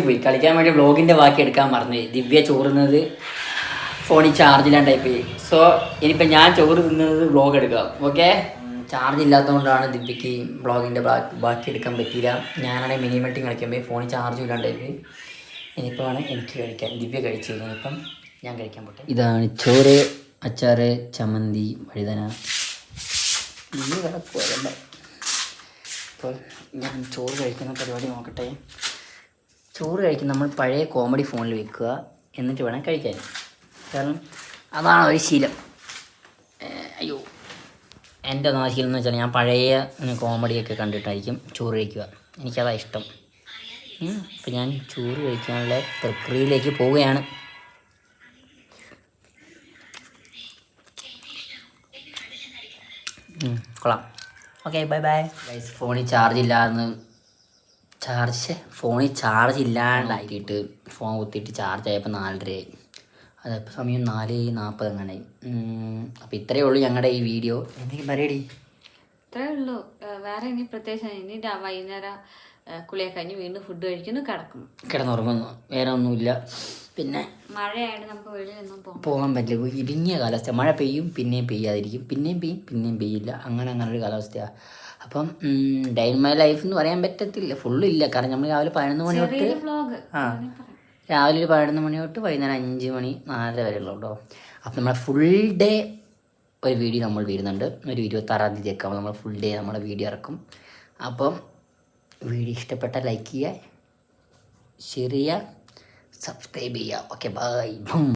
വ്ളോഗിൻ്റെ ബാക്കി എടുക്കാൻ മറന്നു. ദിവ്യ ചോറുന്നത് ഫോണിൽ ചാർജില്ലാണ്ടായി പോയി. സോ ഇനിയിപ്പോൾ ഞാൻ ചോറ് തിന്നത് വ്ളോഗ് എടുക്കാം. ഓക്കെ, ചാർജ് ഇല്ലാത്തതുകൊണ്ടാണ് ദിവ്യക്ക് വ്ളോഗിൻ്റെ ബാക്കി എടുക്കാൻ പറ്റിയില്ല. ഞാനാണെങ്കിൽ മിനി മൾട്ടി കളിക്കുമ്പോൾ ഫോണിൽ ചാർജും ഇല്ലാണ്ടായി പോയി. ഇനിയിപ്പോൾ വേണം എനിക്ക് കഴിക്കാൻ. ദിവ്യ കഴിച്ചു, ഇനിയിപ്പം ഞാൻ കഴിക്കാൻ പോട്ടെ. ഇതാണ് ചോറ്, അച്ചാറ്, ചമ്മന്തി, വഴുതന. ഇനി വേറെ പോരണ്ട. അപ്പോൾ ഞാൻ ചോറ് കഴിക്കുന്ന പരിപാടി നോക്കട്ടെ. ചോറ് കഴിക്കുന്ന നമ്മൾ പഴയ കോമഡി ഫോണിൽ വെക്കുക, എന്നിട്ട് വേണം കഴിക്കാൻ. കാരണം അതാണ് ഒരു ശീലം. അയ്യോ, എൻ്റെ ശീലം എന്ന് വെച്ചാൽ ഞാൻ പഴയ കോമഡിയൊക്കെ കണ്ടിട്ടായിരിക്കും ചോറ് കഴിക്കുക. എനിക്കതാണ് ഇഷ്ടം. അപ്പം ഞാൻ ചോറ് കഴിക്കാനുള്ള പ്രക്രിയയിലേക്ക് പോവുകയാണ്. കൊള്ളാം. Okay, bye bye guys. ഫോണിൽ ചാർജ് ഇല്ലാണ്ടാക്കിയിട്ട് ഫോൺ കുത്തിയിട്ട് ചാർജ് ആയപ്പോൾ 4:30 ആയി. അതപ്പോൾ സമയം 4:40 അങ്ങനെയായി. അപ്പോൾ ഇത്രയേ ഉള്ളൂ ഞങ്ങളുടെ ഈ വീഡിയോ. എന്തെങ്കിലും പറയടി. ഇത്രയേ ഉള്ളൂ. വേറെ ഇനി പ്രത്യേകിച്ച് ഇനി വൈകുന്നേരം കുളിയൊക്കെ കഴിഞ്ഞ് വീണ്ടും ഫുഡ് കഴിക്കുന്നു, കിടന്നുറങ്ങുന്നു. വേറെ ഒന്നുമില്ല. പിന്നെ മഴയായിട്ട് നമുക്ക് വെളിയിലൊന്നും പോകാൻ പറ്റില്ല. ഇടുങ്ങിയ കാലാവസ്ഥ. മഴ പെയ്യും, പിന്നെയും പെയ്യാതിരിക്കും, പിന്നെയും പെയ്യും, പിന്നെയും പെയ്യില്ല. അങ്ങനെ ഒരു കാലാവസ്ഥയാണ്. അപ്പം ഡേ ഇൻ മൈ ലൈഫ് എന്ന് പറയാൻ പറ്റത്തില്ല, ഫുള്ളില്ല. കാരണം നമ്മൾ രാവിലെ 11 മണി തൊട്ട് രാവിലെ ഒരു 11 മണി തൊട്ട് വൈകുന്നേരം 5 മണി 4 വരെ ഉള്ളൂ കേട്ടോ. അപ്പം നമ്മളെ ഫുൾ ഡേ ഒരു വീഡിയോ നമ്മൾ വരുന്നുണ്ട്. ഒരു 26-ാം തീയതിയൊക്കെ ആകുമ്പോൾ നമ്മൾ ഫുൾ ഡേ നമ്മുടെ വീഡിയോ ഇറക്കും. അപ്പം വീഡിയോ ഇഷ്ടപ്പെട്ടാൽ ലൈക്ക് ചെയ്യുക, ഷെയർ ചെയ്യുക, സബ്സ്ക്രൈബ് ചെയ്യുക. Okay, by.